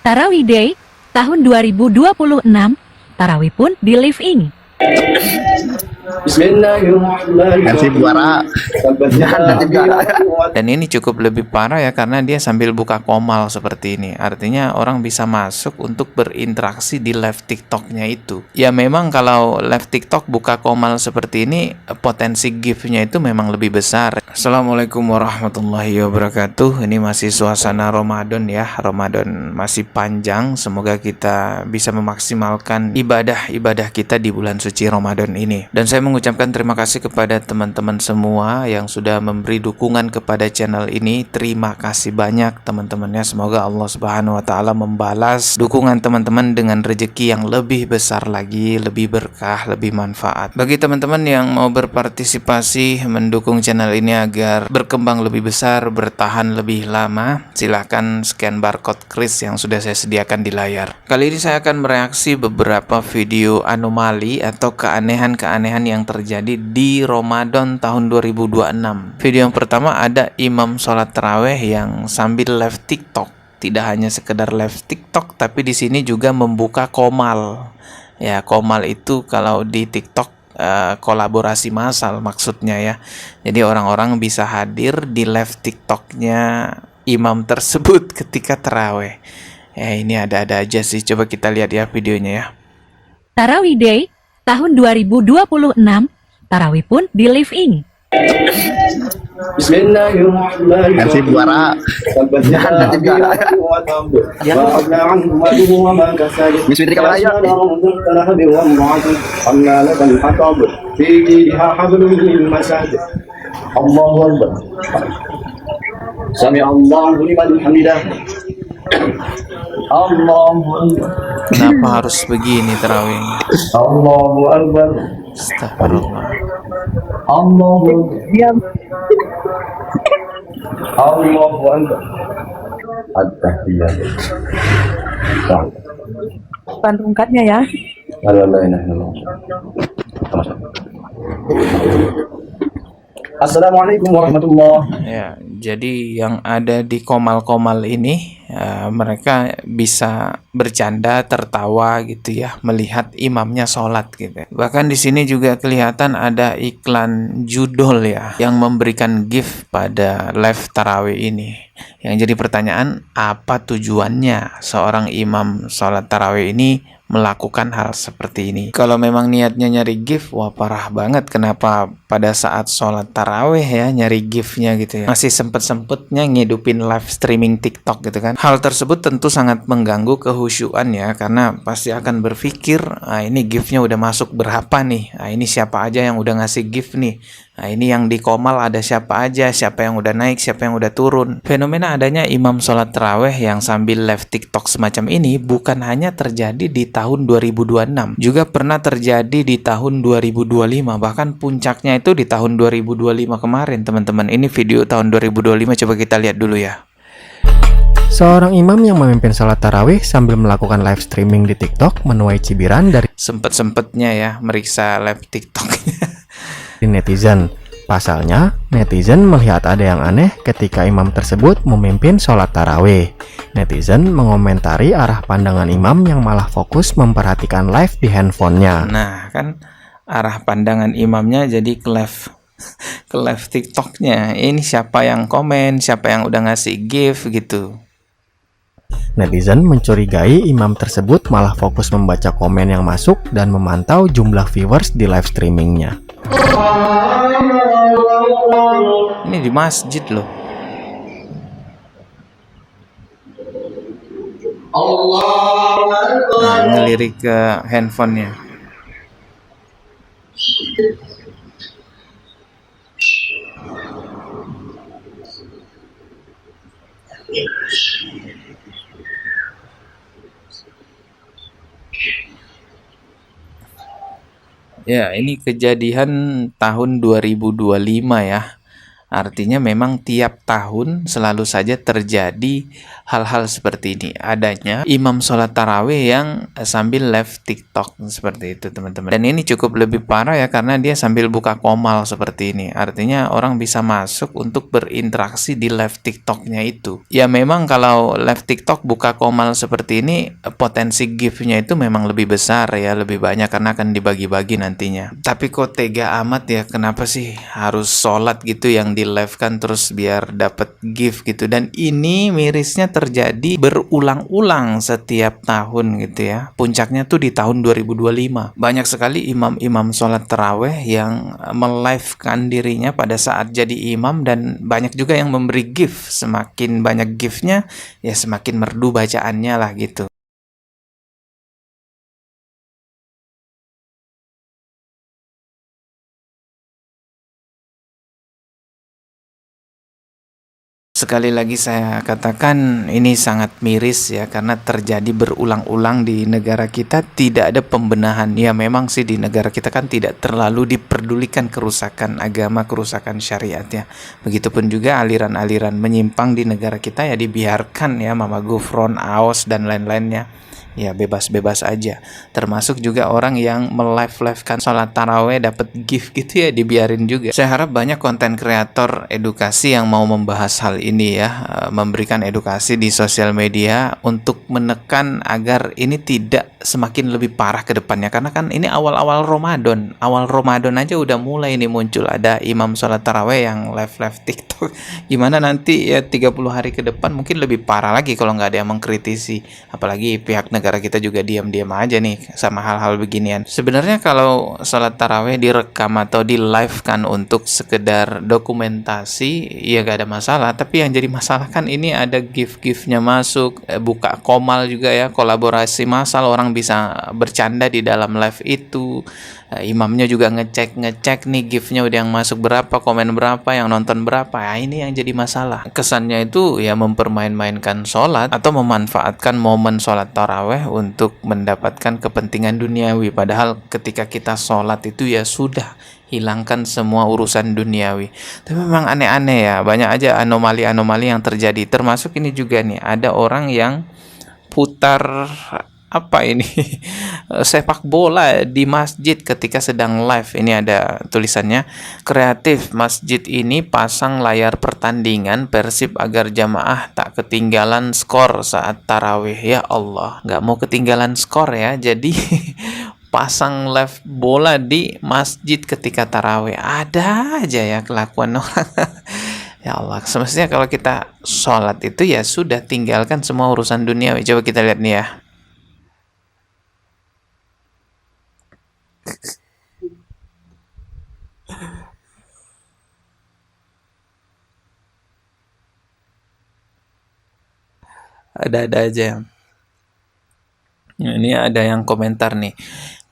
Tarawih Day tahun 2026, Tarawih pun di live ini. Kasih buara. Dan ini cukup lebih parah ya, karena dia sambil buka komal seperti ini. Artinya orang bisa masuk untuk berinteraksi di live TikToknya itu. Ya memang kalau live TikTok buka komal seperti ini, potensi gift-nya itu memang lebih besar. Assalamualaikum warahmatullahi wabarakatuh. Ini masih suasana Ramadan ya. Ramadan masih panjang. Semoga kita bisa memaksimalkan ibadah kita di bulan suci Ramadan ini. Dan saya mengucapkan terima kasih kepada teman-teman semua yang sudah memberi dukungan kepada channel ini. Terima kasih banyak teman-temannya. Semoga Allah Subhanahu wa taala membalas dukungan teman-teman dengan rezeki yang lebih besar lagi, lebih berkah, lebih manfaat. Bagi teman-teman yang mau berpartisipasi mendukung channel ini agar berkembang lebih besar, bertahan lebih lama, silahkan scan barcode kris yang sudah saya sediakan di layar. Kali ini saya akan mereaksi beberapa video anomali atau keanehan-keanehan yang terjadi di Ramadan tahun 2026. Video yang pertama ada imam sholat taraweh yang sambil live TikTok. Tidak hanya sekedar live TikTok, tapi di sini juga membuka komal. Ya, komal itu kalau di TikTok kolaborasi massal maksudnya ya. Jadi orang-orang bisa hadir di live TikToknya imam tersebut ketika taraweh. Ya, ini ada-ada aja sih. Coba kita lihat ya videonya ya. Tarawih Day tahun 2026, Tarawih pun di live ini. Kasih buara. Bismillah kabar aja. Allahu Akbar. Sami Allahu liman hamidah. Allahu Akbar. Kenapa harus begini tarawihnya? Allahu Akbar. Astagfirullah. Allahu Akbar. Allahu Akbar. At-tahiyat. Pantungkatnya ya. La ilaha illallah. Assalamualaikum warahmatullahi. Ya, jadi yang ada di komal-komal ini mereka bisa bercanda, tertawa gitu ya, melihat imamnya sholat gitu. Bahkan di sini juga kelihatan ada iklan judul ya, yang memberikan gift pada live tarawih ini. Yang jadi pertanyaan, apa tujuannya seorang imam sholat tarawih ini melakukan hal seperti ini? Kalau memang niatnya nyari gift, wah parah banget. Kenapa pada saat sholat tarawih ya nyari giftnya gitu ya? Masih sempet-sempetnya ngidupin live streaming TikTok gitu kan. Hal tersebut tentu sangat mengganggu kehusyuan ya, karena pasti akan berpikir, ini giftnya udah masuk berapa nih? Ini siapa aja yang udah ngasih gift nih? Ini yang di komal ada siapa aja, siapa yang udah naik, siapa yang udah turun. Fenomena adanya imam sholat tarawih yang sambil live TikTok semacam ini bukan hanya terjadi di tahun 2026, juga pernah terjadi di tahun 2025, bahkan puncaknya itu di tahun 2025 kemarin teman-teman. Ini video tahun 2025, coba kita lihat dulu ya. Seorang imam yang memimpin sholat tarawih sambil melakukan live streaming di TikTok menuai cibiran dari Sempet-sempetnya ya meriksa live TikToknya. netizen. Pasalnya, netizen melihat ada yang aneh ketika imam tersebut memimpin sholat tarawih. Netizen mengomentari arah pandangan imam yang malah fokus memperhatikan live di handphonenya. Nah kan arah pandangan imamnya jadi ke live TikToknya. Ini siapa yang komen, siapa yang udah ngasih gift gitu. Netizen mencurigai imam tersebut malah fokus membaca komen yang masuk dan memantau jumlah viewers di live streamingnya. Ini di masjid loh. Nah, ngelirik ke handphonenya. Ya, ini kejadian tahun 2025 ya. Artinya memang tiap tahun selalu saja terjadi hal-hal seperti ini. Adanya imam sholat tarawih yang sambil live TikTok seperti itu teman-teman. Dan ini cukup lebih parah ya karena dia sambil buka komal seperti ini. Artinya orang bisa masuk untuk berinteraksi di live TikToknya itu. Ya memang kalau live TikTok buka komal seperti ini potensi gift-nya itu memang lebih besar ya, lebih banyak karena akan dibagi-bagi nantinya. Tapi kok tega amat ya, kenapa sih harus sholat gitu yang di live kan terus biar dapat gift gitu. Dan ini mirisnya terjadi berulang-ulang setiap tahun gitu ya. Puncaknya tuh di tahun 2025. Banyak sekali imam-imam sholat taraweh yang melivekan dirinya pada saat jadi imam, dan banyak juga yang memberi gift. Semakin banyak giftnya ya semakin merdu bacaannya lah gitu. Sekali lagi saya katakan ini sangat miris ya karena terjadi berulang-ulang di negara kita, tidak ada pembenahan. Ya memang sih di negara kita kan tidak terlalu diperdulikan kerusakan agama, kerusakan syariatnya. Begitupun juga aliran-aliran menyimpang di negara kita ya dibiarkan ya, Mama Gufron, AOS dan lain-lainnya. Ya bebas-bebas aja. Termasuk juga orang yang melive-livekan sholat taraweh dapat gift gitu ya dibiarin juga. Saya harap banyak konten kreator edukasi yang mau membahas hal ini ya, memberikan edukasi di sosial media untuk menekan agar ini tidak semakin lebih parah ke depannya. Karena kan ini awal-awal Ramadan. Awal Ramadan aja udah mulai ini muncul ada imam sholat taraweh yang live-live TikTok. Gimana nanti ya 30 hari ke depan mungkin lebih parah lagi kalau nggak ada yang mengkritisi. Apalagi pihak negara kita juga diam-diam aja nih sama hal-hal beginian. Sebenarnya kalau sholat taraweh direkam atau di live kan untuk sekedar dokumentasi ya gak ada masalah. Tapi yang jadi masalah kan ini ada gift-giftnya masuk, buka komal juga ya, kolaborasi massal, orang bisa bercanda di dalam live itu. Imamnya juga ngecek nih giftnya udah yang masuk berapa, komen berapa, yang nonton berapa. Ini yang jadi masalah. Kesannya itu ya mempermain-mainkan sholat atau memanfaatkan momen sholat taraweh untuk mendapatkan kepentingan duniawi. Padahal ketika kita sholat itu ya sudah hilangkan semua urusan duniawi. Tapi memang aneh-aneh ya, banyak aja anomali-anomali yang terjadi. Termasuk ini juga nih, ada orang yang putar apa ini sepak bola di masjid ketika sedang live. Ini ada tulisannya, kreatif masjid ini pasang layar pertandingan Persib agar jamaah tak ketinggalan skor saat tarawih. Ya Allah, nggak mau ketinggalan skor ya, jadi pasang live bola di masjid ketika tarawih. Ada aja ya kelakuan orang. Ya Allah, semestinya kalau kita sholat itu ya sudah tinggalkan semua urusan duniawi. Coba kita lihat nih ya. Ada-ada aja. Ini ada yang komentar nih,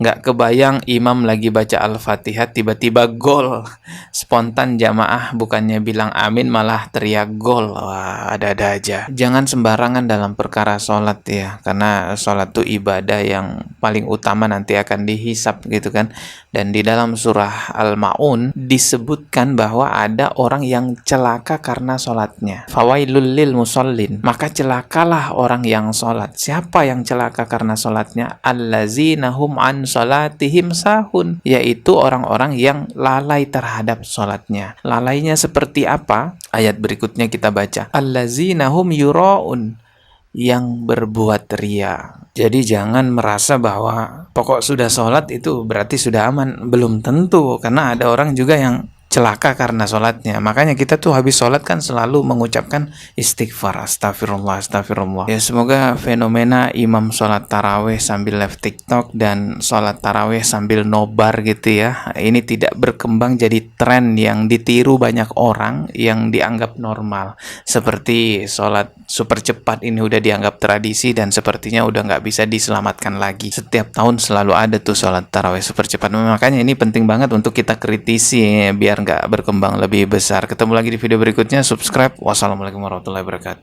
nggak kebayang imam lagi baca Al-Fatihah tiba-tiba gol, spontan jamaah bukannya bilang amin malah teriak gol. Wah, ada-ada aja. Jangan sembarangan dalam perkara sholat ya, karena sholat itu ibadah yang paling utama, nanti akan dihisap gitu kan. Dan di dalam surah Al-Ma'un disebutkan bahwa ada orang yang celaka karena sholatnya. Fawailul lil musallin, maka celakalah orang yang sholat. Siapa yang celaka karena sholatnya? Allazina hum an sholatihim sahun, yaitu orang-orang yang lalai terhadap sholatnya. Lalainya seperti apa? Ayat berikutnya kita baca. Allazina hum yura'un, yang berbuat ria. Jadi jangan merasa bahwa pokok sudah sholat itu berarti sudah aman. Belum tentu, karena ada orang juga yang celaka karena sholatnya. Makanya kita tuh habis sholat kan selalu mengucapkan istighfar, astagfirullah, astagfirullah. Ya semoga fenomena imam sholat taraweh sambil live TikTok dan sholat taraweh sambil nobar gitu ya, ini tidak berkembang jadi tren yang ditiru banyak orang yang dianggap normal. Seperti sholat super cepat ini udah dianggap tradisi dan sepertinya udah nggak bisa diselamatkan lagi. Setiap tahun selalu ada tuh sholat taraweh super cepat. Makanya ini penting banget untuk kita kritisi ya, biar nggak berkembang lebih besar. Ketemu lagi di video berikutnya. Subscribe. Wassalamualaikum warahmatullahi wabarakatuh.